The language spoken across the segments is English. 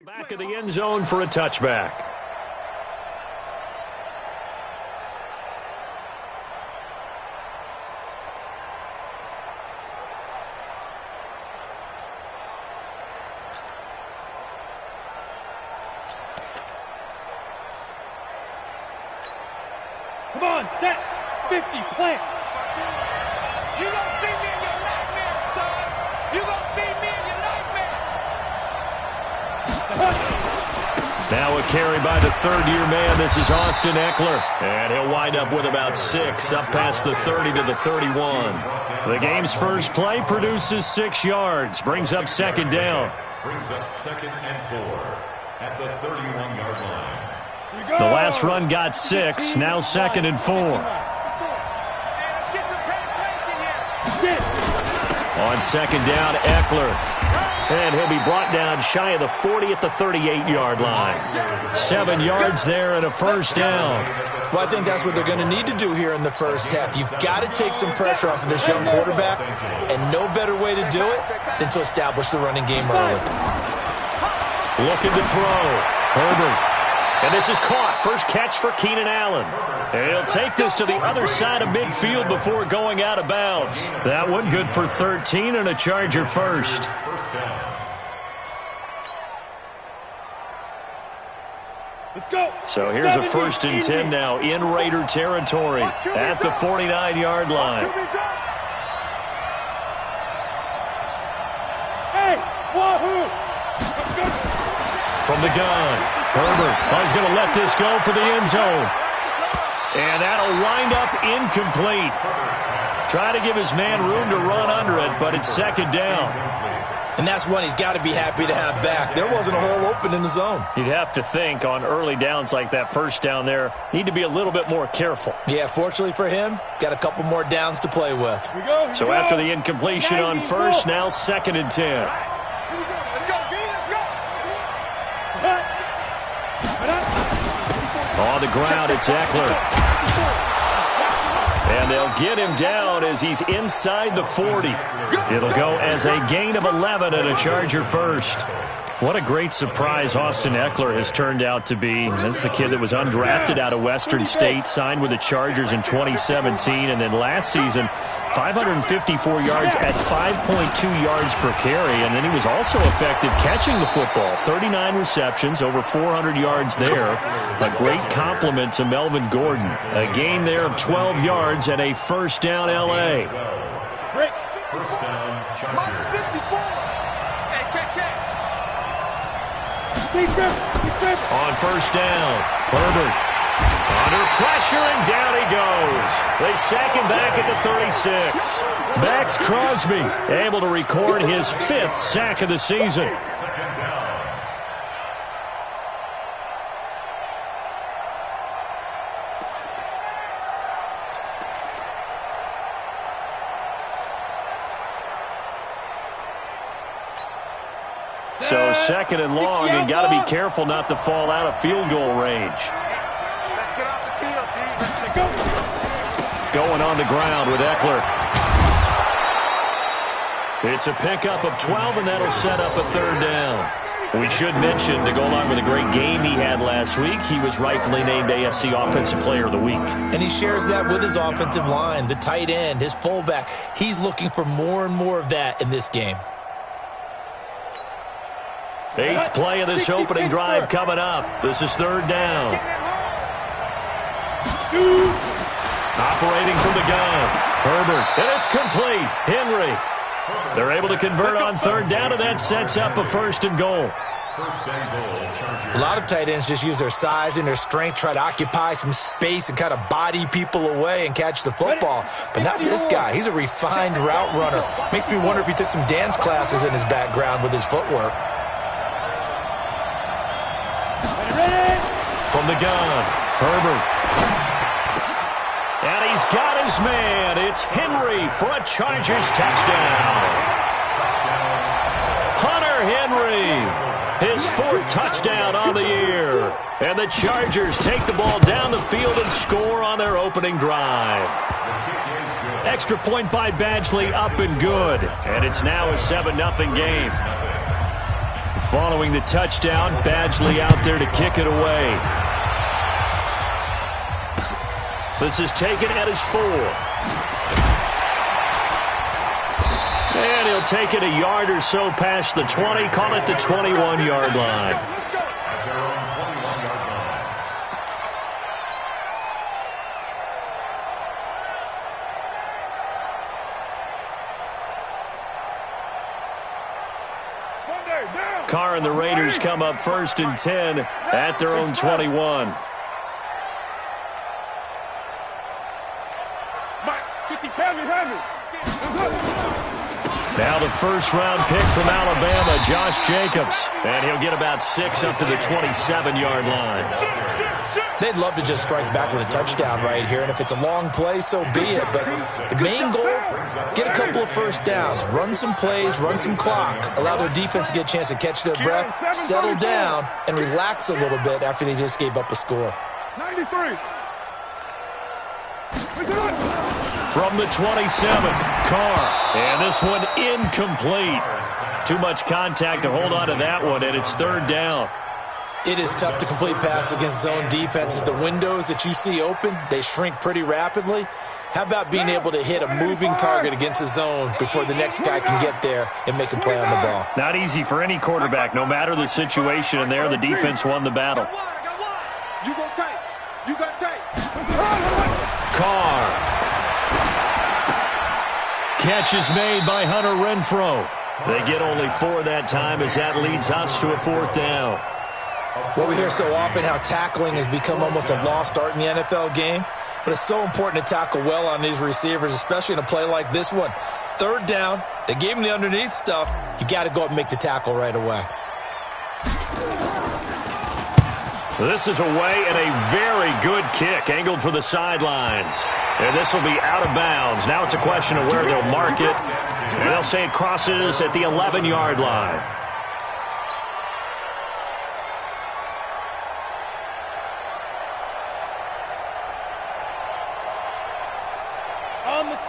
Back of the end zone for a touchback. Come on, set 50, plant. You gonna see me in your nightmare, son. You gonna see me in your nightmare. Now a carry by the third-year man. This is Austin Eckler. And he'll wind up with about 6, up past the 30 to the 31. The game's first play produces 6 yards. Brings up second down. Brings up 2nd and 4 at the 31-yard line. The last run got 6. Now 2nd and 4. Let's get some penetration here. On second down, Eckler. And he'll be brought down shy of the 40 at the 38-yard line. 7 yards there and a first down. Well, I think that's what they're going to need to do here in the first half. You've got to take some pressure off of this young quarterback, and no better way to do it than to establish the running game early. Looking to throw. Herbert. And this is caught. First catch for Keenan Allen. And he'll take this to the other side of midfield before going out of bounds. That one good for 13 and a Charger first. Let's go. So here's a 1st and 10 now in Raider territory at the 49-yard line. Hey, wahoo! From the gun, Herbert. He's going to let this go for the end zone. And that'll wind up incomplete. Try to give his man room to run under it, but it's second down. And that's one he's got to be happy to have back. There wasn't a hole open in the zone. You'd have to think on early downs like that first down there, need to be a little bit more careful. Yeah, fortunately for him, got a couple more downs to play with. So after the incompletion on first, now 2nd and 10. Let's go, D, let's go. On the ground, it's Eckler. And they'll get him down as he's inside the 40. It'll go as a gain of 11 and a Charger first. What a great surprise Austin Eckler has turned out to be. That's the kid that was undrafted out of Western State, signed with the Chargers in 2017, and then last season, 554 yards at 5.2 yards per carry, and then he was also effective catching the football. 39 receptions, over 400 yards there. A great compliment to Melvin Gordon. A gain there of 12 yards and a first down L.A. First down, Chargers. 54. Hey, check. On first down, Herbert under pressure, and down he goes. They sack him back at the 36. Max Crosby able to record his 5th sack of the season. So 2nd and long, and got to be careful not to fall out of field goal range. Let's get off the field, D. Going on the ground with Eckler. It's a pickup of 12, and that'll set up a 3rd down. We should mention, to go along with a great game he had last week, he was rightfully named AFC Offensive Player of the Week. And he shares that with his offensive line, the tight end, his fullback. He's looking for more and more of that in this game. 8th play of this opening drive coming up. This is 3rd down. Operating from the gun. Herbert, and it's complete. Henry. They're able to convert on 3rd down, and that sets up a 1st and goal. First and goal, Chargers. A lot of tight ends just use their size and their strength, try to occupy some space and kind of body people away and catch the football. But not this guy. He's a refined route runner. Makes me wonder if he took some dance classes in his background with his footwork. From the gun, Herbert. And he's got his man. It's Henry for a Chargers touchdown. Hunter Henry, his 4th touchdown on the year. And the Chargers take the ball down the field and score on their opening drive. Extra point by Badgley, up and good. And it's now a 7-0 game. Following the touchdown, Badgley out there to kick it away. This is taken at his 4. And he'll take it a yard or so past the 20, call it the 21-yard line. Carr and the Raiders come up 1st and 10 at their own 21. Now the first-round pick from Alabama, Josh Jacobs. And he'll get about 6 up to the 27-yard line. They'd love to just strike back with a touchdown right here, and if it's a long play, so be it. But the main goal, get a couple of first downs, run some plays, run some clock, allow their defense to get a chance to catch their breath, settle down, and relax a little bit after they just gave up a score. 93. From the 27, Carr. And this one incomplete. Too much contact to hold on to that one, and it's 3rd down. It is tough to complete passes against zone defenses. The windows that you see open, they shrink pretty rapidly. How about being able to hit a moving target against a zone before the next guy can get there and make a play on the ball? Not easy for any quarterback, no matter the situation, and there the defense won the battle. You go tight. You got tight. Carr. Catch is made by Hunter Renfrow. They get only 4 that time as that leads us to a 4th down. Well, we hear so often how tackling has become almost a lost art in the NFL game, but it's so important to tackle well on these receivers, especially in a play like this one. 3rd down, they gave him the underneath stuff. You got to go up and make the tackle right away. This is away and a very good kick, angled for the sidelines. And this will be out of bounds. Now it's a question of where they'll mark it. And they'll say it crosses at the 11-yard line.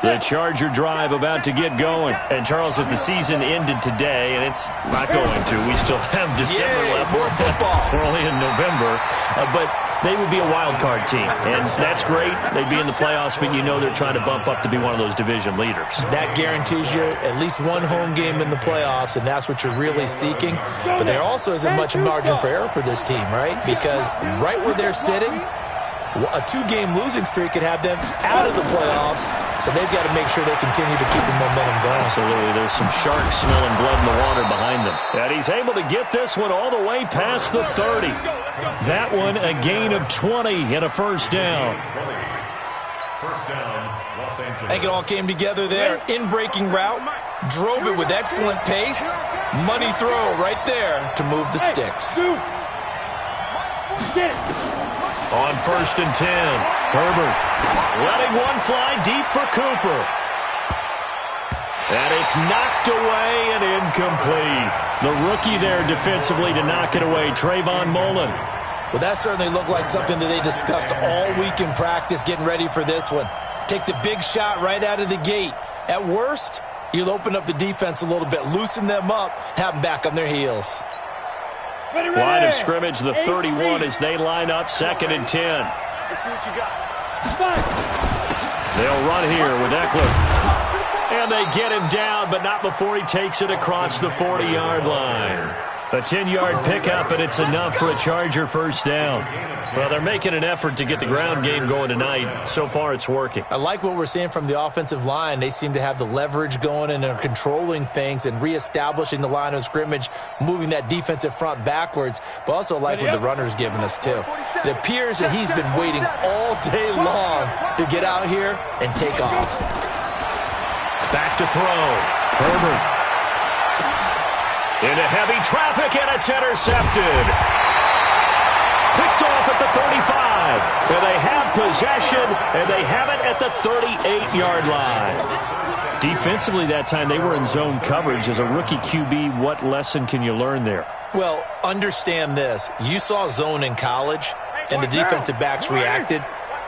The Charger drive about to get going. And, Charles, if the season ended today, and it's not going to, we still have December left. More football. We're only in November. But they would be a wild card team. And that's great. They'd be in the playoffs, but you know they're trying to bump up to be one of those division leaders. That guarantees you at least one home game in the playoffs, and that's what you're really seeking. But there also isn't much margin for error for this team, right? Because right where they're sitting, a 2-game losing streak could have them out of the playoffs, so they've got to make sure they continue to keep the momentum going. Absolutely. There's some sharks smelling blood in the water behind them. And he's able to get this one all the way past the 30. That one a gain of 20 and a 1st down. First down, Los Angeles. I think it all came together there. In-breaking route, drove it with excellent pace. Money throw right there to move the sticks. Get it. On 1st and 10, Herbert letting one fly deep for Cooper. And it's knocked away and incomplete. The rookie there defensively to knock it away, Trayvon Mullen. Well, that certainly looked like something that they discussed all week in practice getting ready for this one. Take the big shot right out of the gate. At worst, you'll open up the defense a little bit, loosen them up, have them back on their heels. Line of scrimmage, the 31 as they line up, 2nd and 10. Let's see what you got. They'll run here with Eckler. And they get him down, but not before he takes it across the 40-yard line. A 10-yard pickup, and it's enough for a Charger 1st down. Well, they're making an effort to get the ground game going tonight. So far, it's working. I like what we're seeing from the offensive line. They seem to have the leverage going and are controlling things and reestablishing the line of scrimmage, moving that defensive front backwards, but also like what the runner's giving us, too. It appears that he's been waiting all day long to get out here and take off. Back to throw. Herbert. Into heavy traffic, and it's intercepted. Picked off at the 35. And they have possession, and they have it at the 38-yard line. Defensively that time, they were in zone coverage. As a rookie QB, what lesson can you learn there? Well, understand this. You saw zone in college, and the defensive backs reacted,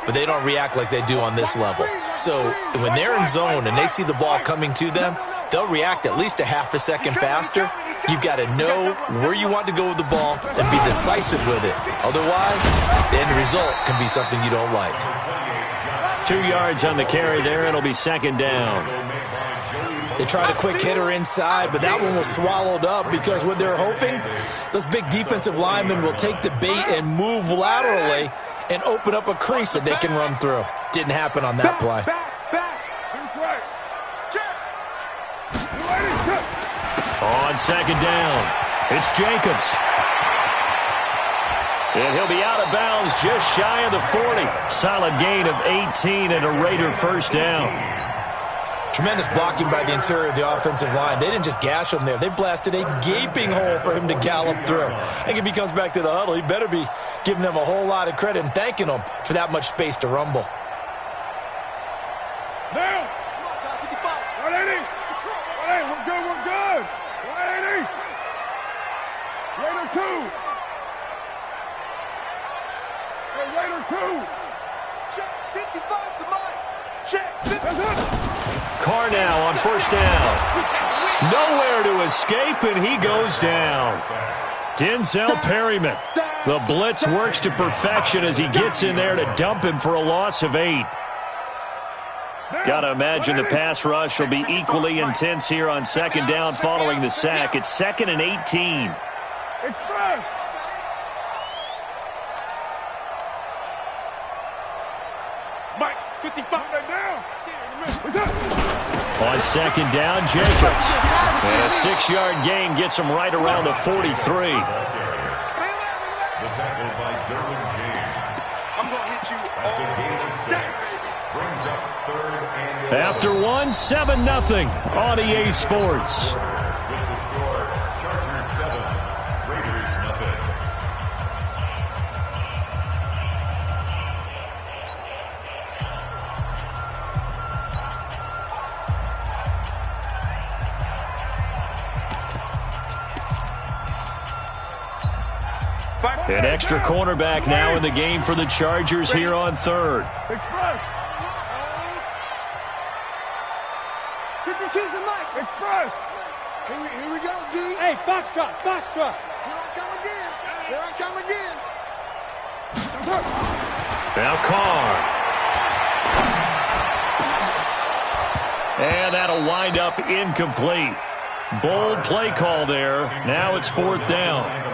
but they don't react like they do on this level. So when they're in zone and they see the ball coming to them, they'll react at least a half a second faster. You've got to know where you want to go with the ball and be decisive with it. Otherwise, the end result can be something you don't like. 2 yards on the carry there. It'll be second down. They tried a quick hitter inside, but that one was swallowed up because what they're hoping, those big defensive linemen will take the bait and move laterally and open up a crease that they can run through. Didn't happen on that play. On second down, it's Jacobs. And he'll be out of bounds just shy of the 40. Solid gain of 18 and a Raider first down. Tremendous blocking by the interior of the offensive line. They didn't just gash him there. They blasted a gaping hole for him to gallop through. I think if he comes back to the huddle, he better be giving them a whole lot of credit and thanking them for that much space to rumble. Now! 180! 180, we're good, we're good! 180! Raider 2! Hey, Raider 2! Check 55 to Mike. Check 55. Carr now on first down. Nowhere to escape, and he goes down. Denzel Perryman. The blitz works to perfection as he gets in there to dump him for a loss of 8. Got to imagine the pass rush will be equally intense here on second down following the sack. It's 2nd and 18. Express! Mike, 55 right now. On second down, Jacobs. And a 6-yard gain gets him right around the 43. The tackle by Derwin James. I'm going to hit you That's a gain of 6. Brings up 3rd and 11. After 7-0 on EA Sports. With the score, Chargers 7, Raiders nothing. An extra cornerback now in the game for the Chargers here on 3rd. Express! 52's and Mike. Express! Here we go, D. Hey, foxtrot, foxtrot! Here I come again. Here I come again. Now Carr. And that'll wind up incomplete. Bold play call there. Now it's 4th down.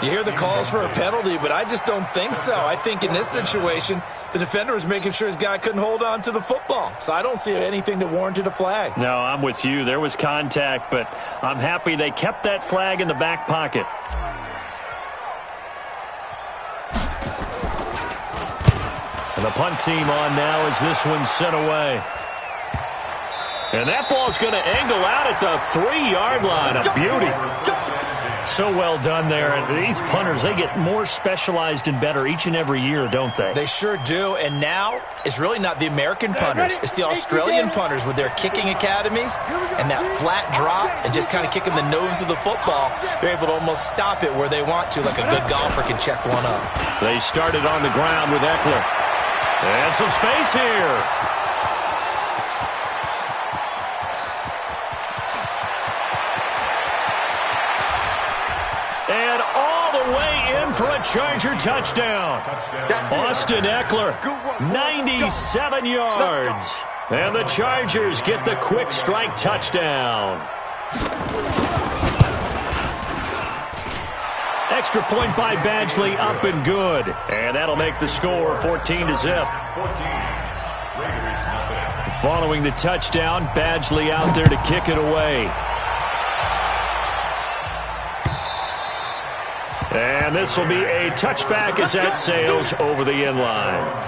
You hear the calls for a penalty, but I just don't think so. I think in this situation, the defender was making sure his guy couldn't hold on to the football. So I don't see anything that warranted a flag. No, I'm with you. There was contact, but I'm happy they kept that flag in the back pocket. And the punt team on now as this one's sent away. And that ball's going to angle out at the 3-yard line. A beauty. So well done there. And these punters, they get more specialized and better each and every year, don't they? They sure do. And now it's really not the American punters. It's the Australian punters with their kicking academies and that flat drop and just kind of kicking the nose of the football. They're able to almost stop it where they want to, like a good golfer can check one up. They started on the ground with Eckler. And some space here. And all the way in for a Charger touchdown. Austin Eckler, 97 yards. And the Chargers get the quick strike touchdown. Extra point by Badgley, up and good. And that'll make the score 14-0. Following the touchdown, Badgley out there to kick it away. And this will be a touchback as that sails over the end line.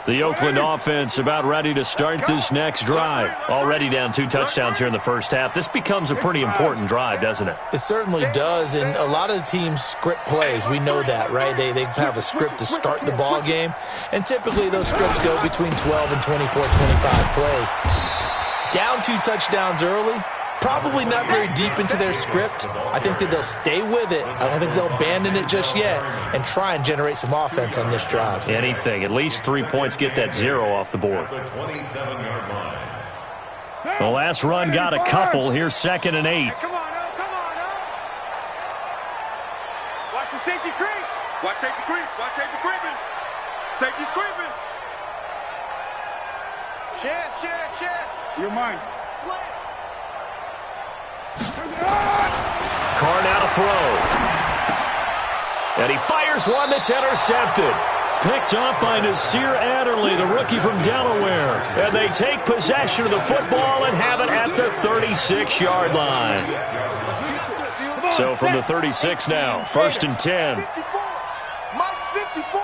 The Oakland offense about ready to start this next drive. Already down 2 touchdowns here in the first half. This becomes a pretty important drive, doesn't it? It certainly does, and a lot of the teams script plays. We know that, right? They have a script to start the ball game, and typically those scripts go between 12 and 24, 25 plays. Down 2 touchdowns early, probably not very deep into their script. I think that they'll stay with it. I don't think they'll abandon it just yet and try and generate some offense on this drive. Anything. At least 3 points, get that 0 off the board. The 27-yard line. The last run got a couple. Here's 2nd and 8. Come on, come on, Watch the safety creep. Watch safety creep. Watch safety creeping. Safety's creeping. Chance. You're mine. Slant. Carr now to throw. And he fires one that's intercepted. Picked off by Nasir Adderley, the rookie from Delaware. And they take possession of the football and have it at the 36-yard line. So from the 36 now, 1st and 10. 54. Mike 54.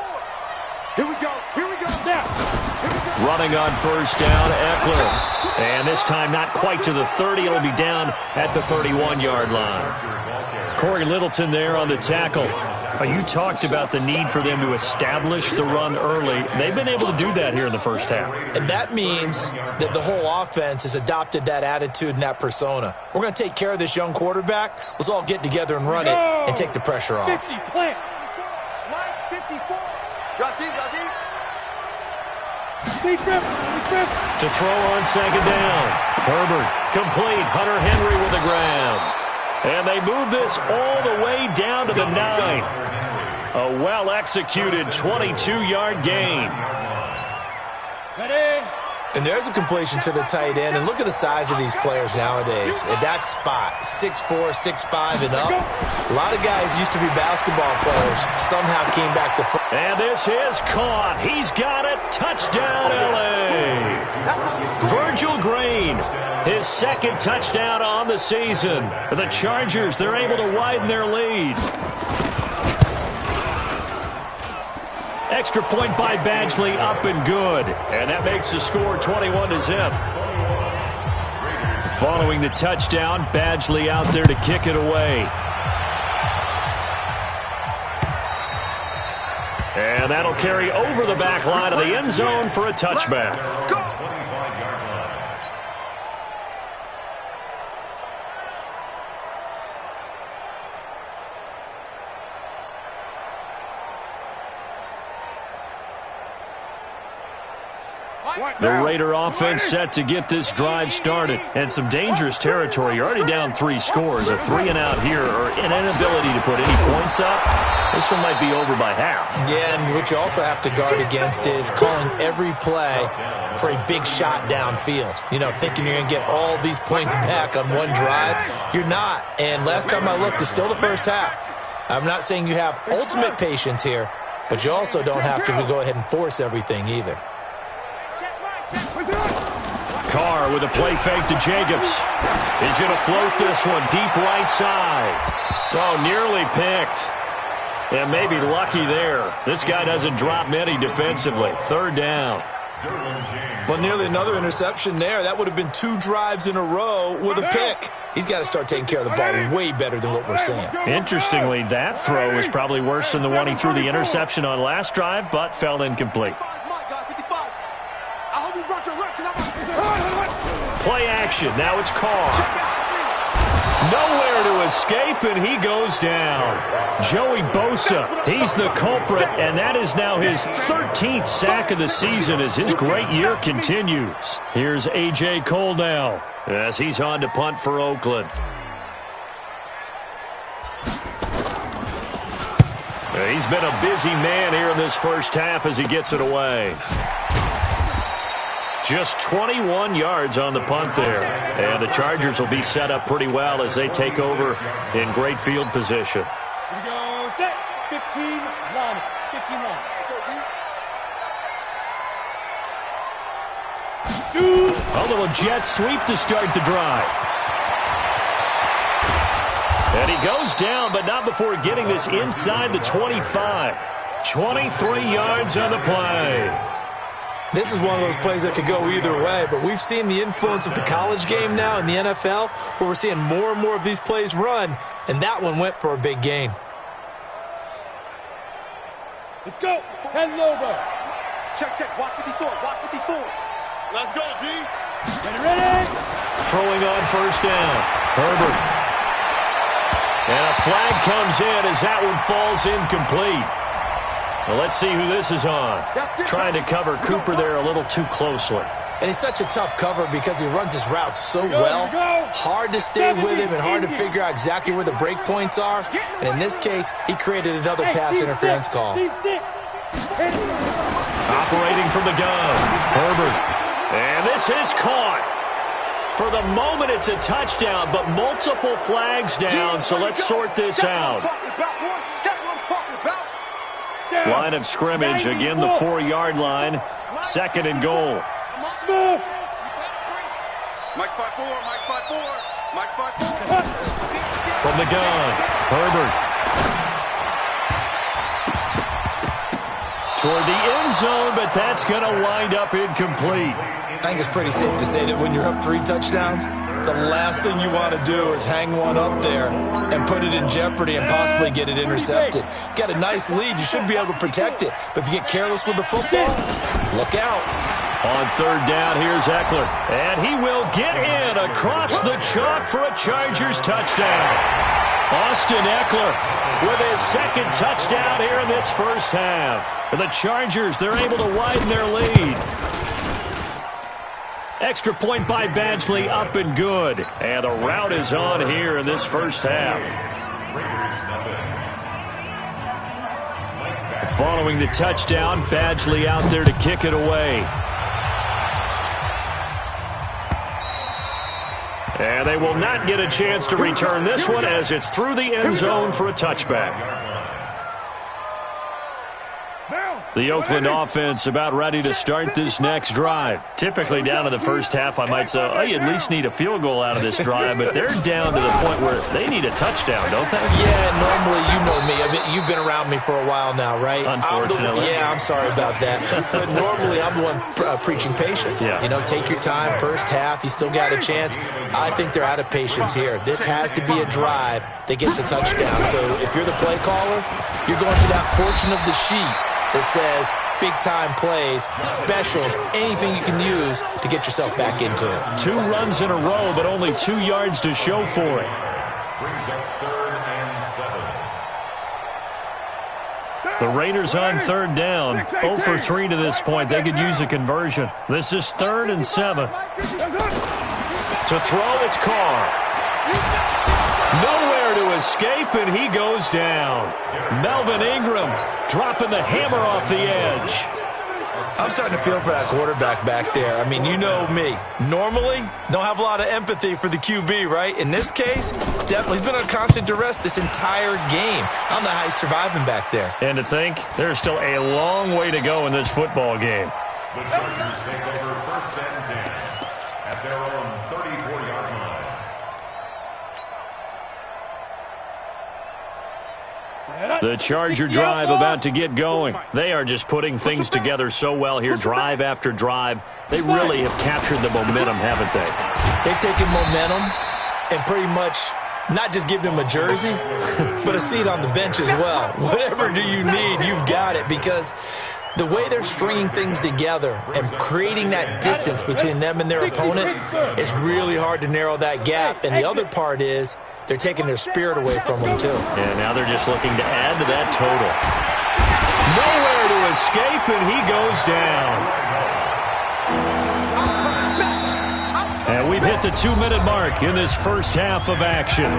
Here we go. Now. Running on 1st down, Eckler. And this time not quite to the 30. It'll be down at the 31-yard line. Corey Littleton there on the tackle. You talked about the need for them to establish the run early. They've been able to do that here in the first half. And that means that the whole offense has adopted that attitude and that persona. We're going to take care of this young quarterback. Let's all get together and run it and take the pressure off. 50, plant. Mike 54. Drop deep. Deep grip. To throw on 2nd down. Herbert complete. Hunter Henry with the grab. And they move this all the way down to the 9. A well-executed 22-yard gain. Ready. And there's a completion to the tight end. And look at the size of these players nowadays. At that spot, 6'4", 6'5", and up. A lot of guys used to be basketball players. Somehow came back to football. And this is caught. He's got it. Touchdown, L.A. Virgil Green, his 2nd touchdown on the season. The Chargers, they're able to widen their lead. Extra point by Badgley, up and good. And that makes the score 21-0. Following the touchdown, Badgley out there to kick it away. And that'll carry over the back line of the end zone for a touchback. The Raider offense set to get this drive started. And some dangerous territory. You're already down 3 scores. A 3-and-out here or an inability to put any points up. This one might be over by half. Yeah, and what you also have to guard against is calling every play for a big shot downfield. You know, thinking you're going to get all these points back on one drive. You're not. And last time I looked, it's still the first half. I'm not saying you have ultimate patience here, but you also don't have to go ahead and force everything either. Carr with a play fake to Jacobs. He's going to float this one deep right side. Oh, nearly picked. And maybe lucky there. This guy doesn't drop many defensively. 3rd down. Well, nearly another interception there. That would have been 2 drives in a row with a pick. He's got to start taking care of the ball way better than what we're seeing. Interestingly, that throw is probably worse than the one he threw the interception on last drive, but fell incomplete. Play action. Now it's Carr. Nowhere to escape, and he goes down. Joey Bosa, he's the culprit, and that is now his 13th sack of the season as his great year continues. Here's A.J. Cole now as he's on to punt for Oakland. He's been a busy man here in this first half as he gets it away. Just 21 yards on the punt there. And the Chargers will be set up pretty well as they take over in great field position. Here we go. Set. 15 line. 15 line. A little jet sweep to start the drive. And he goes down, but not before getting this inside the 25. 23 yards on the play. This is one of those plays that could go either way, but we've seen the influence of the college game now in the NFL, where we're seeing more and more of these plays run, and that one went for a big gain. Let's go. 10 Lobo. Check. Watch 54. Let's go, D. Ready? Throwing on first down. Herbert. And a flag comes in as that one falls incomplete. Well, let's see who this is on. Trying to cover Cooper there a little too closely. And he's such a tough cover because he runs his route so well. Hard to stay with him and hard to figure out exactly where the break points are. And in this case, he created another pass interference call. Operating from the gun. Herbert. And this is caught. For the moment, it's a touchdown, but multiple flags down, so let's sort this out. Line of scrimmage, again the 4-yard line. 2nd and goal. Mike 5-4, Mike 5-4, Mike 5-4. From the gun, Herbert. Toward the end zone, but that's going to wind up incomplete. I think it's pretty safe to say that when you're up 3 touchdowns, the last thing you want to do is hang one up there and put it in jeopardy and possibly get it intercepted. You got a nice lead. You should be able to protect it. But if you get careless with the football, look out. On 3rd down, here's Eckler. And he will get in across the chalk for a Chargers touchdown. Austin Eckler with his 2nd touchdown here in this first half. And the Chargers, they're able to widen their lead. Extra point by Badgley, up and good. And the route is on here in this first half. Following the touchdown, Badgley out there to kick it away. And they will not get a chance to return this one as it's through the end zone for a touchback. The Oakland offense about ready to start this next drive. Typically down in the first half, I might say, oh, you at least need a field goal out of this drive, but they're down to the point where they need a touchdown, don't they? Yeah, normally, you know me. You've been around me for a while now, right? Unfortunately. I'm sorry about that. But normally, I'm the one preaching patience. Yeah. You know, take your time, first half, you still got a chance. I think they're out of patience here. This has to be a drive that gets a touchdown. So if you're the play caller, you're going to that portion of the sheet that says big-time plays, specials, anything you can use to get yourself back into it. 2 runs in a row, but only 2 yards to show for it. Brings up 3rd and 7. The Raiders on 3rd down. 0 for 3 to this point. They could use a conversion. This is 3rd and 7. To throw, it's Carr. Nowhere to escape, and he goes down. Melvin Ingram dropping the hammer off the edge. I'm starting to feel for that quarterback back there. I mean, you know me. Normally, don't have a lot of empathy for the QB, right? In this case, definitely. He's been under constant duress this entire game. I don't know how he's surviving back there. And to think, there's still a long way to go in this football game. The Chargers take over 1st and 10 at their own 34-yard line. The Charger drive about to get going. They are just putting things together so well here, drive after drive. They really have captured the momentum, haven't they? They've taken momentum and pretty much not just given him a jersey, but a seat on the bench as well. Whatever do you need, you've got it, because the way they're stringing things together and creating that distance between them and their opponent, it's really hard to narrow that gap. And the other part is they're taking their spirit away from them, too. And now they're just looking to add to that total. Nowhere to escape, and he goes down. And we've hit the 2-minute mark in this first half of action.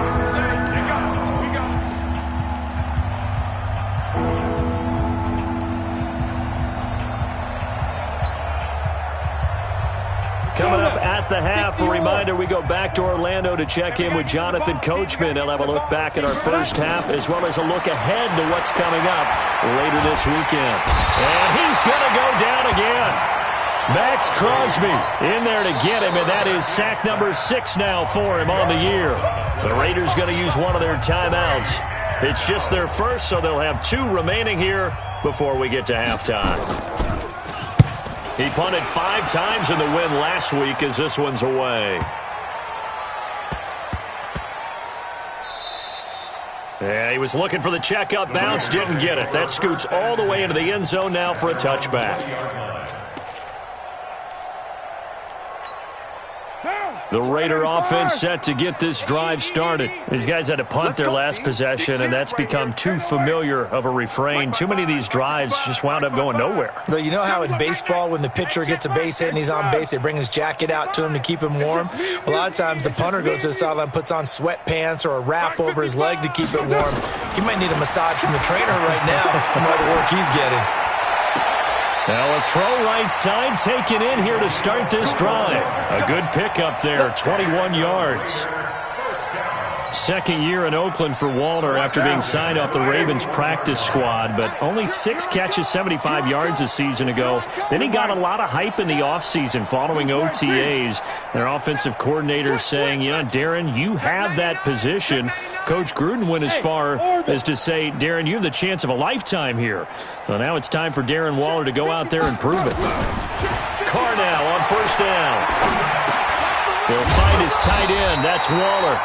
Coming up at the half, a reminder, we go back to Orlando to check in with Jonathan Coachman. He'll have a look back at our first half as well as a look ahead to what's coming up later this weekend. And he's going to go down again. Max Crosby in there to get him, and that is sack number 6 now for him on the year. The Raiders going to use one of their timeouts. It's just their first, so they'll have 2 remaining here before we get to halftime. He punted 5 times in the win last week as this one's away. Yeah, he was looking for the checkup bounce, didn't get it. That scoots all the way into the end zone now for a touchback. The Raider offense set to get this drive started. These guys had to punt their last possession, and that's become too familiar of a refrain. Too many of these drives just wound up going nowhere. But you know how in baseball, when the pitcher gets a base hit and he's on base, they bring his jacket out to him to keep him warm? A lot of times the punter goes to the sideline, puts on sweatpants or a wrap over his leg to keep it warm. He might need a massage from the trainer right now from all the work he's getting. Now a throw right side taken in here to start this drive. A good pickup there, 21 yards. Second year in Oakland for Walter after being signed off the Ravens practice squad, but only 6 catches, 75 yards a season ago. Then he got a lot of hype in the offseason following OTAs. Their offensive coordinator saying, yeah, Darren, you have that position. Coach Gruden went as far as to say, Darren, you have the chance of a lifetime here. So now it's time for Darren Waller to go out there and prove it. Carr now on first down. He'll find his tight end. That's Waller.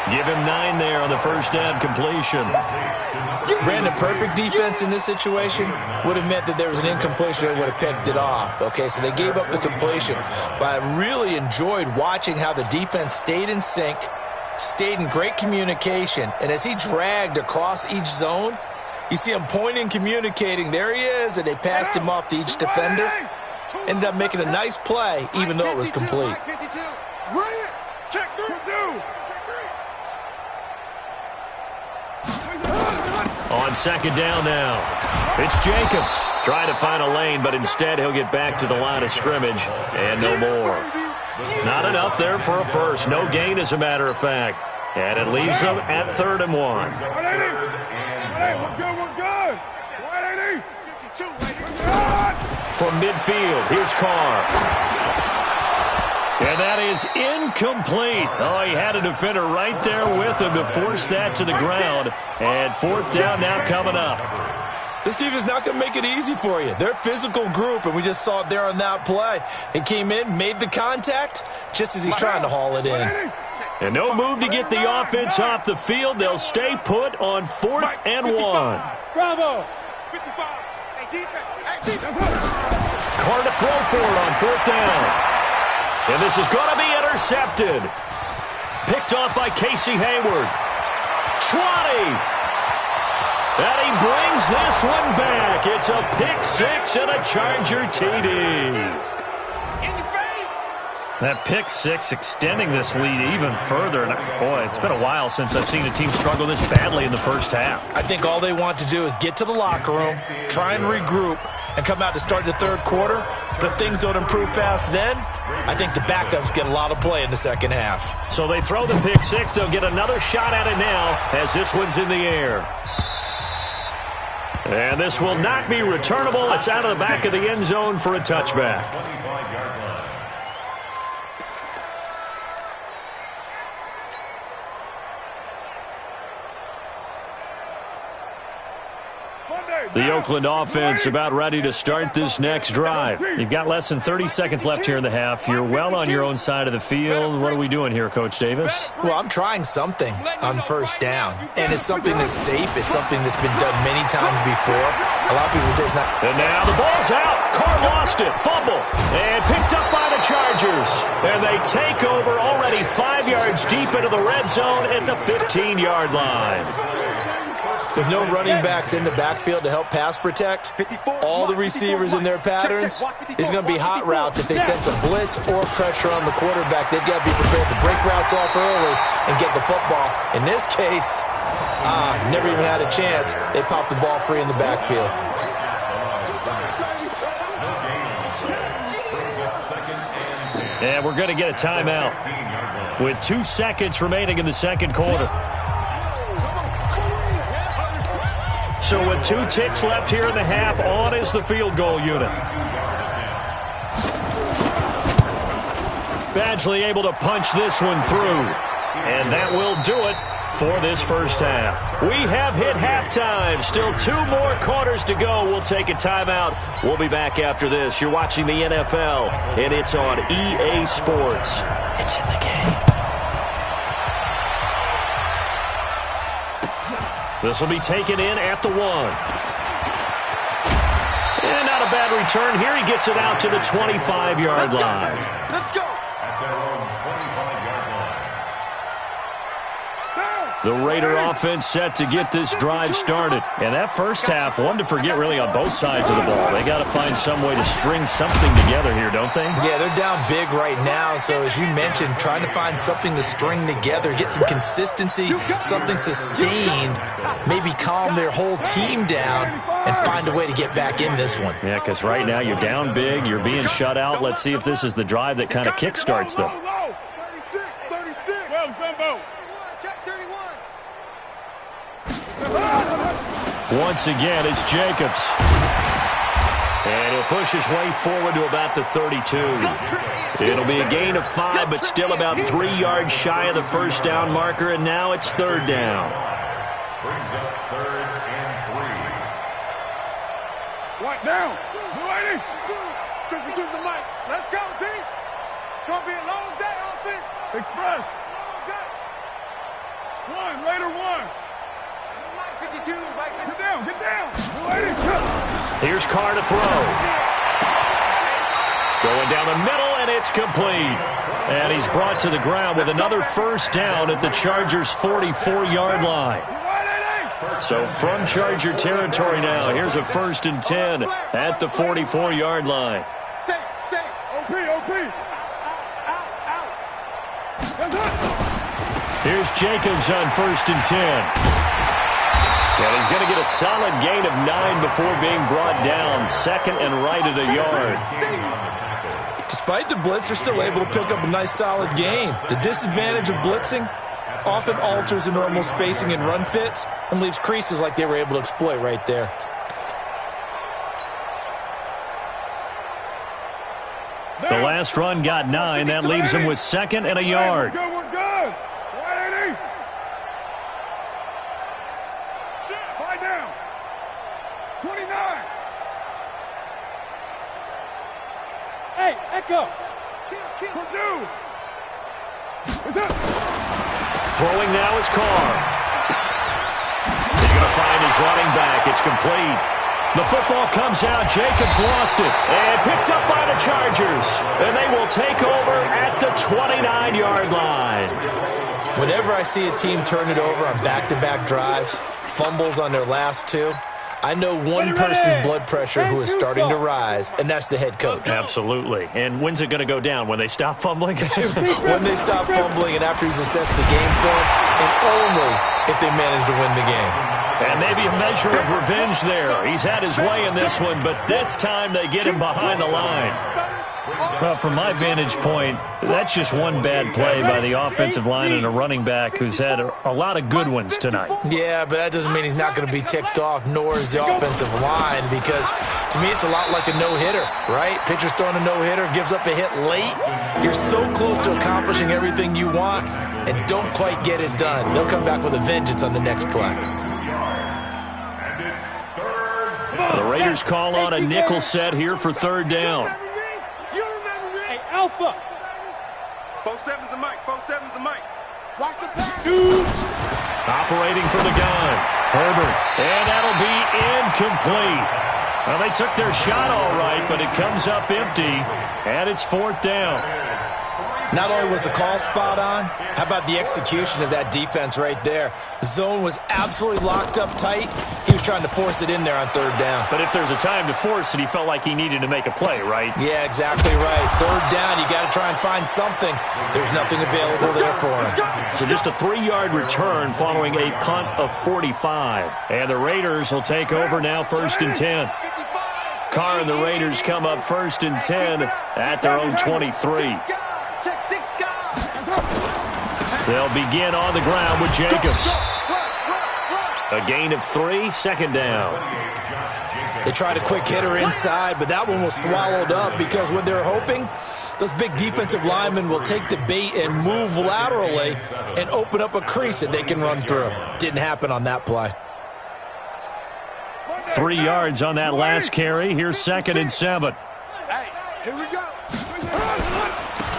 Give him 9 there on the first down completion. Brandon, perfect defense in this situation would have meant that there was an incompletion that would have picked it off. Okay, so they gave up the completion. But I really enjoyed watching how the defense stayed in sync, stayed in great communication, and as he dragged across each zone, you see him pointing, communicating. There he is, and they passed him off to each defender. Ended up making a nice play, even though it was complete. On second down now, it's Jacobs trying to find a lane, but instead he'll get back to the line of scrimmage and no more. Not enough there for a first. No gain, as a matter of fact. And it leaves them at 3rd and 1. From midfield, here's Carr. And that is incomplete. Oh, he had a defender right there with him to force that to the ground. And 4th down now coming up. This team is not going to make it easy for you. They're a physical group, and we just saw it there on that play. He came in, made the contact, just as he's trying to haul it in. And no move to get the offense off the field. They'll stay put on 4th and 1. Bravo. Carr to throw for it on 4th down. And this is going to be intercepted. Picked off by Casey Hayward. 20. And he brings this one back. It's a pick 6 and a Charger TD. That pick 6 extending this lead even further. And boy, it's been a while since I've seen a team struggle this badly in the first half. I think all they want to do is get to the locker room, try and regroup, and come out to start the 3rd quarter. But if things don't improve fast then, I think the backups get a lot of play in the second half. So they throw the pick 6. They'll get another shot at it now as this one's in the air. And this will not be returnable. It's out of the back of the end zone for a touchback. The Oakland offense about ready to start this next drive. You've got less than 30 seconds left here in the half. You're well on your own side of the field. What are we doing here, Coach Davis? Well, I'm trying something on first down. And it's something that's safe. It's something that's been done many times before. A lot of people say it's not. And now the ball's out. Carr lost it. Fumble. And picked up by the Chargers. And they take over already 5 yards deep into the red zone at the 15-yard line. With no running backs in the backfield to help pass protect, all the receivers in their patterns, it's going to be hot routes if they sense a blitz or pressure on the quarterback. They've got to be prepared to break routes off early and get the football. In this case, never even had a chance. They popped the ball free in the backfield. And we're going to get a timeout with 2 seconds remaining in the second quarter. So with 2 ticks left here in the half, on is the field goal unit. Badgley able to punch this one through. And that will do it for this first half. We have hit halftime. Still 2 more quarters to go. We'll take a timeout. We'll be back after this. You're watching the NFL, and it's on EA Sports. It's in the game. This will be taken in at the 1. And not a bad return here. He gets it out to the 25-yard line. Let's go. at their own 25-yard line. The Raider offense set to get this drive started. And that first half, one to forget really on both sides of the ball. They got to find some way to string something together here, don't they? Yeah, they're down big right now. So as you mentioned, trying to find something to string together, get some consistency, something sustained, maybe calm their whole team down and find a way to get back in this one. Yeah, because right now you're down big, you're being shut out. Let's see if this is the drive that kind of kickstarts them. 36. Well, Gumbo. Once again, it's Jacobs. And he'll push his way forward to about the 32. It'll be a gain of 5, but still about 3 yards shy of the first down marker, and now it's third down. Brings up 3rd and 3. What down? Ready? Choose the mic. Let's go, D. It's going to be a long day, offense. Express. Long day. Raider one. 52, Get down. Ready? Here's Carr to throw. Going down the middle, and it's complete. And he's brought to the ground with another first down at the Chargers' 44-yard line. So from Charger territory now, here's a 1st and 10 at the 44-yard line. Say. OP. Here's Jacobs on 1st and 10. And he's going to get a solid gain of 9 before being brought down. 2nd and right at a yard. Despite the blitz, they're still able to pick up a nice solid gain. The disadvantage of blitzing often alters the normal spacing and run fits and leaves creases like they were able to exploit right there. The last run got 9. That leaves him with 2nd and a yard. We're good. 180. Fight down. 29. Hey, Echo. Purdue. What's up? Throwing now is Carr. He's going to find his running back. It's complete. The football comes out. Jacobs lost it. And picked up by the Chargers. And they will take over at the 29-yard line. Whenever I see a team turn it over on back-to-back drives, fumbles on their last 2, I know one person's blood pressure who is starting to rise, and that's the head coach. Absolutely. And when's it going to go down? When they stop fumbling? When they stop fumbling and after he's assessed the game form, and only if they manage to win the game. And maybe a measure of revenge there. He's had his way in this one, but this time they get him behind the line. Well, from my vantage point, that's just one bad play by the offensive line and a running back who's had a lot of good ones tonight. Yeah, but that doesn't mean he's not going to be ticked off, nor is the offensive line, because to me it's a lot like a no-hitter, right? Pitcher's throwing a no-hitter, gives up a hit late. You're so close to accomplishing everything you want and don't quite get it done. They'll come back with a vengeance on the next play. The Raiders call on a nickel set here for 3rd down. Hey, Alpha. 4-7's the mic. 4-7's the mic. Watch the pass. Operating from the gun. Herbert. And that'll be incomplete. Well, they took their shot all right, but it comes up empty, and it's 4th down. Not only was the call spot on, how about the execution of that defense right there? The zone was absolutely locked up tight. He was trying to force it in there on 3rd down. But if there's a time to force it, he felt like he needed to make a play, right? Yeah, exactly right. 3rd down, you got to try and find something. There's nothing available there for him. So just a 3-yard return following a punt of 45. And the Raiders will take over now 1st and 10. Carr and the Raiders come up 1st and 10 at their own 23. They'll begin on the ground with Jacobs. A gain of 3, 2nd down. They tried a quick hitter inside, but that one was swallowed up because what they're hoping, those big defensive linemen will take the bait and move laterally and open up a crease that they can run through. Didn't happen on that play. 3 yards on that last carry. Here's 2nd and 7. Hey, here we go.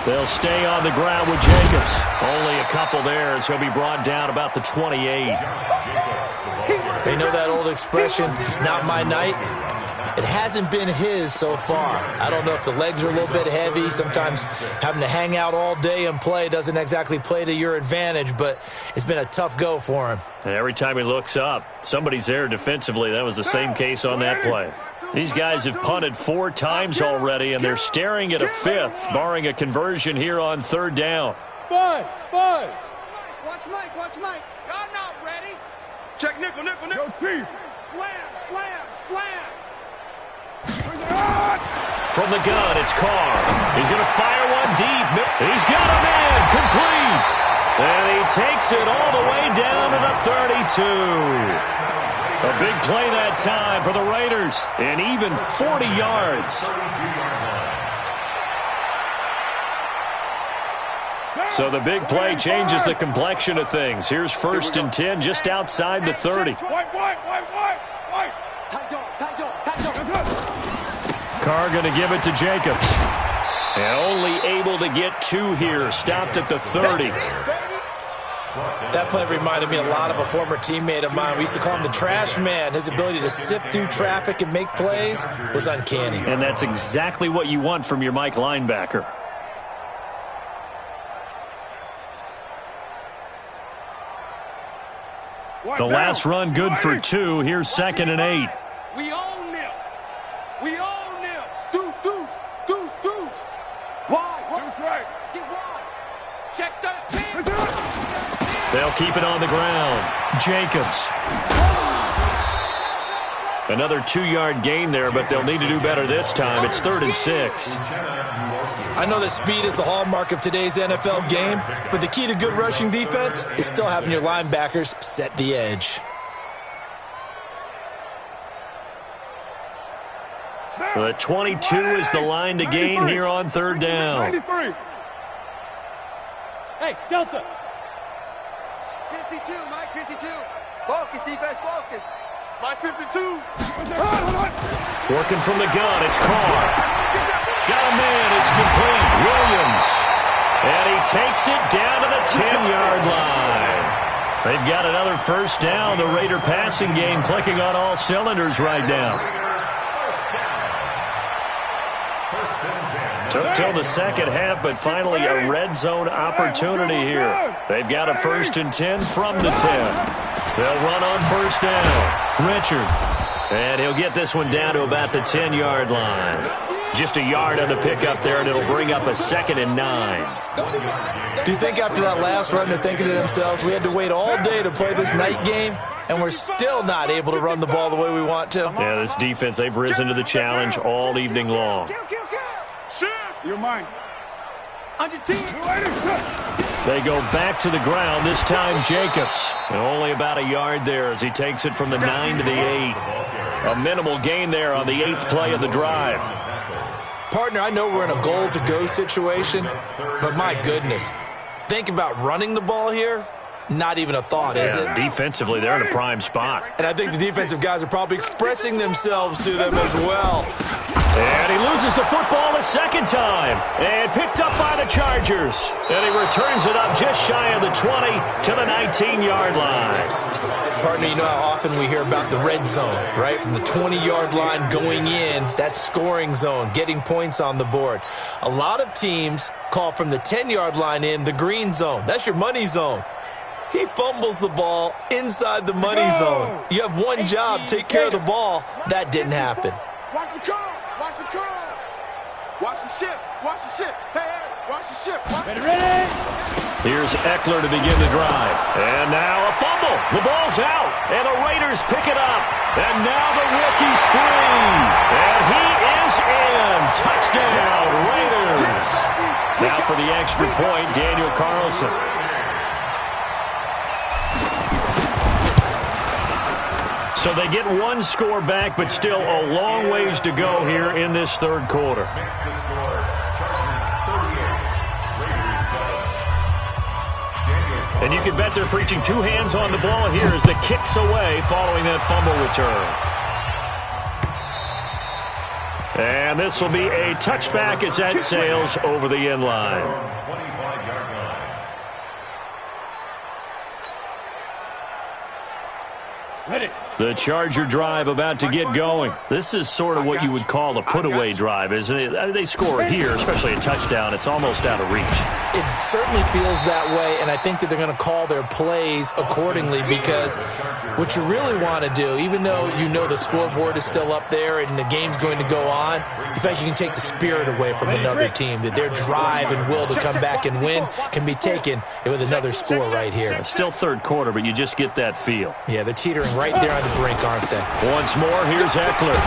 They'll stay on the ground with Jacobs. Only a couple there as he'll be brought down about the 28. They know that old expression, it's not my night. It hasn't been his so far. I don't know if the legs are a little bit heavy. Sometimes having to hang out all day and play doesn't exactly play to your advantage, but it's been a tough go for him. And every time he looks up, somebody's there defensively. That was the same case on that play. These guys have punted 4 times already, and they're staring at a 5th, barring a conversion here on 3rd down. Five. Watch Mike, watch Mike. Y'all not ready. Check nickel. Yo, Chief. Slam. From the gun, it's Carr. He's going to fire one deep. He's got a man, complete. And he takes it all the way down to the 32. A big play that time for the Raiders, and even 40 yards. So the big play changes the complexion of things. Here's 1st and 10 just outside the 30. White. Carr going to give it to Jacobs. And only able to get 2 here. Stopped at the 30. That play reminded me a lot of a former teammate of mine. We used to call him the trash man. His ability to sift through traffic and make plays was uncanny. And that's exactly what you want from your Mike linebacker. The last run good for 2. Here's 2nd and 8. We own them. Deuce. Wide. Deuce right. Get wide. Check 13. They'll keep it on the ground. Jacobs. Another 2-yard gain there, but they'll need to do better this time. It's 3rd and 6. I know that speed is the hallmark of today's NFL game, but the key to good rushing defense is still having your linebackers set the edge. The 22 is the line to gain here on 3rd down. 93. Hey, Delta. 52, Mike, 52. Focus, defense, focus. Mike 52. Working from the gun, it's Carr. Got a man, it's complete. Williams. And he takes it down to the 10-yard line. They've got another 1st down. The Raider passing game clicking on all cylinders right now. Took till the 2nd half, but finally a red zone opportunity here. They've got a 1st and 10 from the 10. They'll run on 1st down. Richard. And he'll get this one down to about the 10-yard line. Just a yard on the pickup there, and it'll bring up a 2nd and 9. Do you think after that last run they're thinking to themselves, we had to wait all day to play this night game, and we're still not able to run the ball the way we want to? Yeah, this defense, they've risen to the challenge all evening long. You're mine. Under 10. They go back to the ground, this time Jacobs. And only about a yard there as he takes it from the 9 to the 8. A minimal gain there on the 8th play of the drive. Partner, I know we're in a goal-to-go situation, but my goodness, think about running the ball here. Not even a thought, is it? Defensively, they're in a prime spot. And I think the defensive guys are probably expressing themselves to them as well. And he loses the football a 2nd time. And picked up by the Chargers. And he returns it up just shy of the 20 to the 19-yard line. Partner, you know how often we hear about the red zone, right? From the 20-yard line going in, that scoring zone, getting points on the board. A lot of teams call from the 10-yard line in the green zone. That's your money zone. He fumbles the ball inside the money zone. You have one job, take care of the ball. That didn't happen. Watch the curl. Watch the curl. Watch the ship. Watch the ship. Hey, watch the ship. Ready. Here's Eckler to begin the drive. And now a fumble. The ball's out. And the Raiders pick it up. And now the rookie's free. And he is in. Touchdown, Raiders. Now for the extra point, Daniel Carlson. So they get one score back, but still a long ways to go here in this 3rd quarter. And you can bet they're preaching 2 hands on the ball here as the kick's away following that fumble return. And this will be a touchback as that sails over the end line. Ready. The Charger drive about to get going. This is sort of what you would call a put-away drive, isn't it? I mean, they score here, especially a touchdown. It's almost out of reach. It certainly feels that way, and I think that they're going to call their plays accordingly because what you really want to do, even though you know the scoreboard is still up there and the game's going to go on, you think you can take the spirit away from another team, that their drive and will to come back and win can be taken with another score right here. It's still third quarter, but you just get that feel. Yeah, they're teetering right there on the brink, aren't they? Once more, here's Eckler.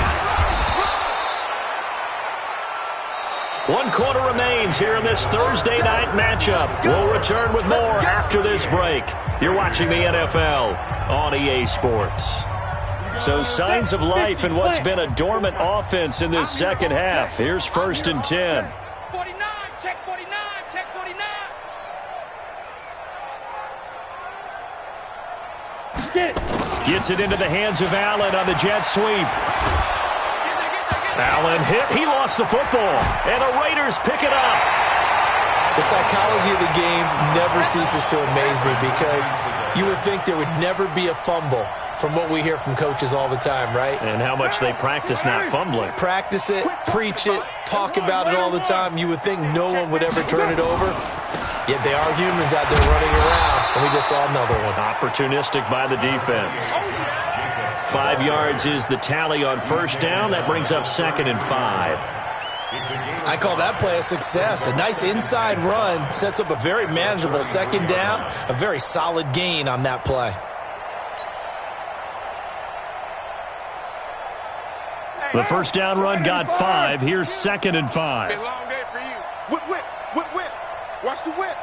1 quarter remains here in this Thursday night matchup. We'll return with more after this break. You're watching the NFL on EA Sports. So signs of life in what's been a dormant offense in this second half. Here's 1st and 10. 49, check 49, check 49. Gets it into the hands of Allen on the jet sweep. Allen hit. He lost the football. And the Raiders pick it up. The psychology of the game never ceases to amaze me because you would think there would never be a fumble from what we hear from coaches all the time, right? And how much they practice not fumbling. Practice it, preach it, talk about it all the time. You would think no one would ever turn it over. Yet they are humans out there running around, and we just saw another one. Opportunistic by the defense. 5 yards is the tally on 1st down. That brings up 2nd and 5. I call that play a success. A nice inside run sets up a very manageable 2nd down. A very solid gain on that play. The 1st down run got 5. Here's 2nd and 5. Been a long day for you. Whip, whip, whip, whip. Watch the whip.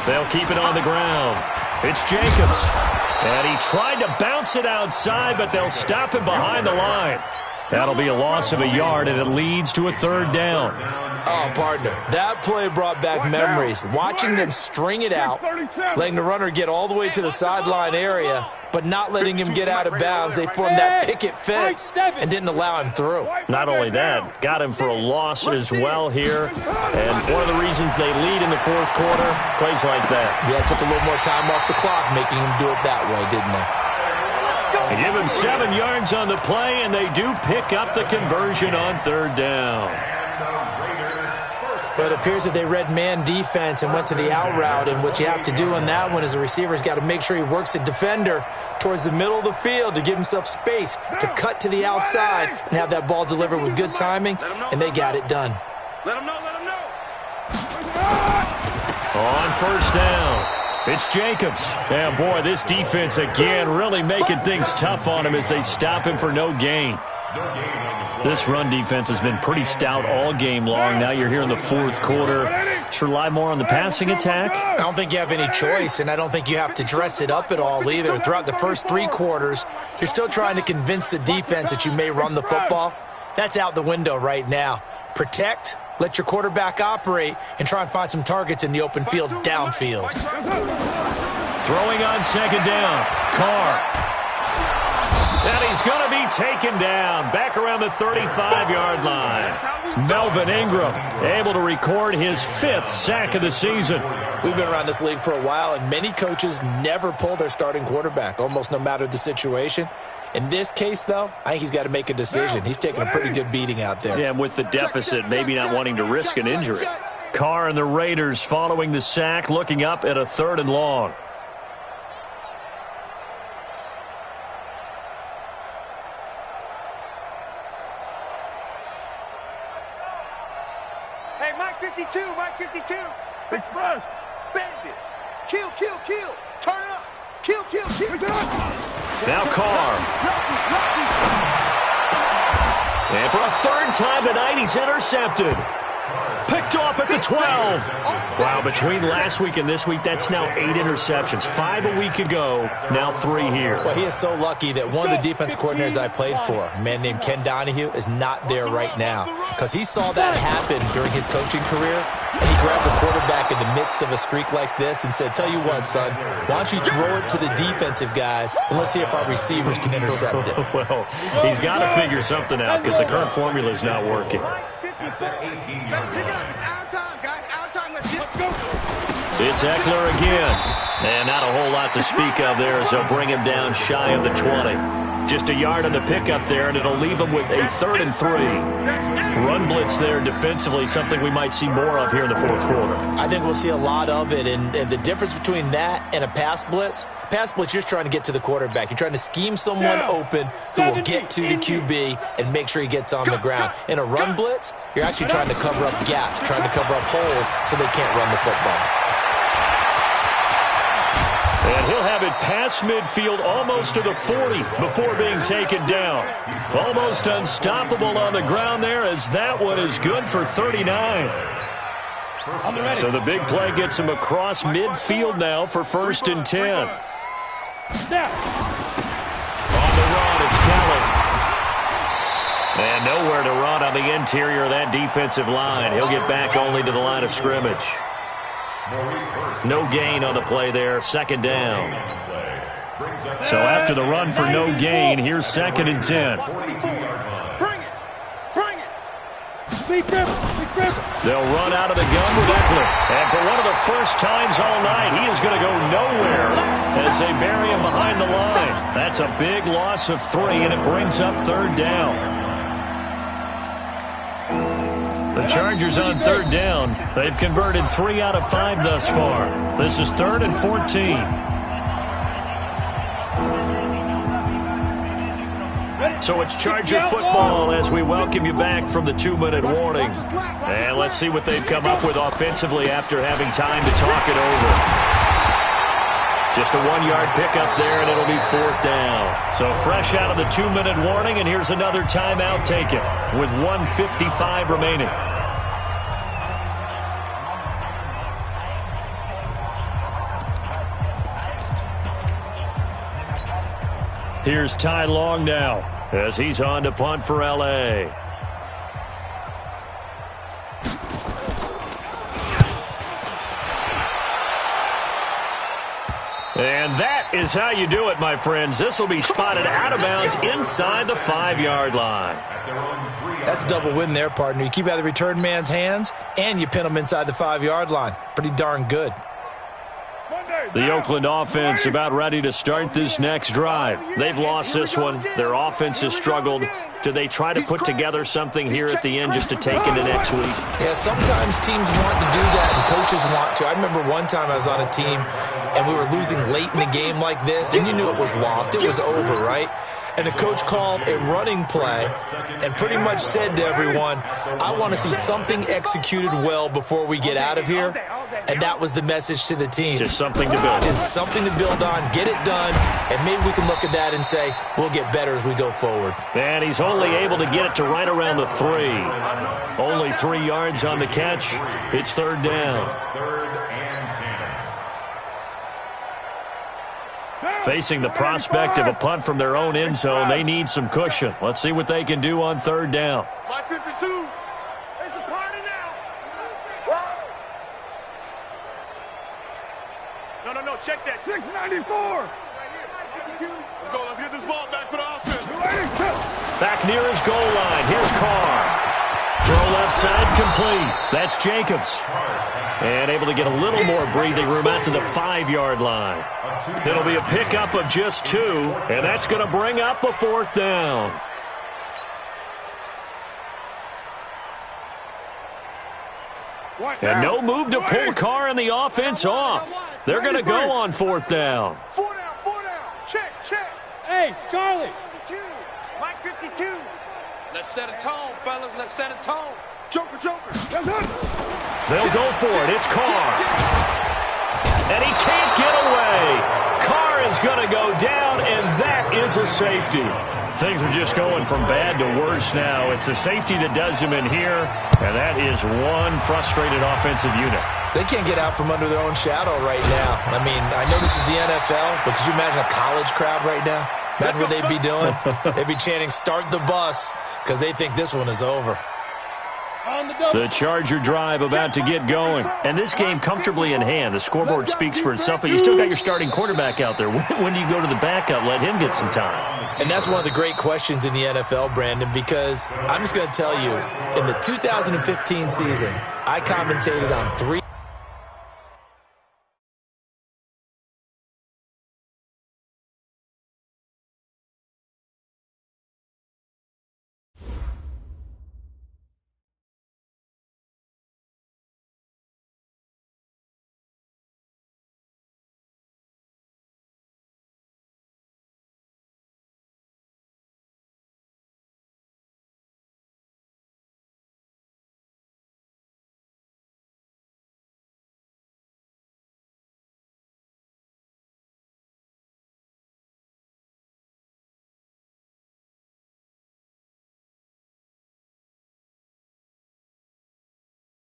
They'll keep it on the ground. It's Jacobs. And he tried to bounce it outside, but they'll stop him behind the line. That'll be a loss of a yard, and it leads to a 3rd down. Oh, partner, that play brought back memories. Watching them string it out, letting the runner get all the way to the sideline area, but not letting him get out of bounds. They formed that picket fence and didn't allow him through. Not only that, got him for a loss as well here. And one of the reasons they lead in the 4th quarter, plays like that. Yeah, it took a little more time off the clock, making him do it that way, didn't they? They give him 7 yards on the play, and they do pick up the conversion on 3rd down. But it appears that they read man defense and went to the out route, and what you have to do on that one is the receiver's got to make sure he works the defender towards the middle of the field to give himself space to cut to the outside and have that ball delivered with good timing, and they got it done. Let him know, let him know. On 1st down, it's Jacobs. And boy, this defense again really making things tough on him as they stop him for no gain. This run defense has been pretty stout all game long. Now you're here in the 4th quarter. Should rely more on the passing attack? I don't think you have any choice, and I don't think you have to dress it up at all either. Throughout the first 3 quarters, you're still trying to convince the defense that you may run the football. That's out the window right now. Protect, let your quarterback operate, and try and find some targets in the open field downfield. Throwing on 2nd down, Carr. And he's going to be taken down back around the 35-yard line. Melvin Ingram able to record his 5th sack of the season. We've been around this league for a while, and many coaches never pull their starting quarterback, almost no matter the situation. In this case, though, I think he's got to make a decision. He's taking a pretty good beating out there. Yeah, and with the deficit, maybe not wanting to risk an injury. Carr and the Raiders following the sack, looking up at a 3rd and long. Hey, Mike 52, Mike 52. Express. Bend it. Kill, kill, kill. Turn it up. Kill, kill, kill. Now Carr. And for a 3rd time tonight, he's intercepted. Picked off at the 12. Wow, between last week and this week, that's now 8 interceptions. 5 a week ago, now 3 here. Well, he is so lucky that one of the defense coordinators I played for, a man named Ken Donahue, is not there right now. Because he saw that happen during his coaching career, and he grabbed the quarterback in the midst of a streak like this and said, tell you what, son, why don't you throw it to the defensive guys, and let's see if our receivers can intercept it. Well, he's got to figure something out because the current formula is not working. Let's pick it up. It's our time, guys. Our time. Let's go. It's Eckler again. And not a whole lot to speak of there as they'll bring him down shy of the 20. Just a yard on the pickup there, and it'll leave him with a 3rd and 3. Run blitz there defensively, something we might see more of here in the fourth quarter. I think we'll see a lot of it, and the difference between that and a pass blitz, you're just trying to get to the quarterback. You're trying to scheme someone open who will get to the QB and make sure he gets on the ground. In a run blitz, you're actually trying to cover up gaps, trying to cover up holes so they can't run the football. And he'll have it past midfield almost to the 40 before being taken down. Almost unstoppable on the ground there as that one is good for 39. So the big play gets him across midfield now for 1st and 10. On the run, it's Kelly. And nowhere to run on the interior of that defensive line. He'll get back only to the line of scrimmage. No gain on the play there, 2nd down. So after the run for no gain, here's 2nd and 10. They'll run out of the gun with Eckler. And for one of the first times all night, he is going to go nowhere as they bury him behind the line. That's a big loss of 3, and it brings up 3rd down. The Chargers on 3rd down. They've converted 3 out of 5 thus far. This is 3rd and 14. So it's Charger football as we welcome you back from the 2-minute warning. And let's see what they've come up with offensively after having time to talk it over. Just a 1-yard pickup there, and it'll be 4th down. So fresh out of the 2-minute warning, and here's another timeout taken with 1:55 remaining. Here's Ty Long now as he's on to punt for L.A. And that is how you do it, my friends. This will be spotted out of bounds inside the 5-yard line. That's a double win there, partner. You keep out of the return man's hands, and you pin him inside the 5-yard line. Pretty darn good. The Oakland offense about ready to start this next drive. They've lost this one. Their offense has struggled. Do they try to put together something here at the end just to take into next week? Yeah, sometimes teams want to do that and coaches want to. I remember one time I was on a team and we were losing late in the game like this, and you knew it was lost. It was over, right? And the coach called a running play and pretty much said to everyone, I want to see something executed well before we get out of here. And that was the message to the team. Just something to build. Just something to build on, get it done, and maybe we can look at that and say, we'll get better as we go forward. And he's only able to get it to right around the 3. Only 3 yards on the catch. It's 3rd down. 3rd and 10. Facing the prospect of a punt from their own end zone, they need some cushion. Let's see what they can do on 3rd down. 552. It's a party now. No, check that. 694. Let's go. Let's get this ball back for the offense. Back near his goal line. Here's Carr. Throw left side complete. That's Jacobs. And able to get a little more breathing room out to the 5-yard line. It'll be a pickup of just 2, and that's going to bring up a 4th down. And no move to pull Carr and the offense off. They're going to go on 4th down. 4 down. Check. Hey, Charlie. Mike 52. Let's set a tone, fellas. Let's set a tone. Joker. Yes, sir. They'll go for it. It's Carr. And he can't get away. Carr is going to go down, and that is a safety. Things are just going from bad to worse now. It's a safety that does him in here, and that is one frustrated offensive unit. They can't get out from under their own shadow right now. I mean, I know this is the NFL, but could you imagine a college crowd right now? Imagine what they'd be doing. They'd be chanting, start the bus, because they think this one is over. The Charger drive about to get going. And this game comfortably in hand. The scoreboard speaks for itself, but you still got your starting quarterback out there. When do you go to the backup? Let him get some time. And that's one of the great questions in the NFL, Brandon, because I'm just going to tell you, in the 2015 season, I commentated on 3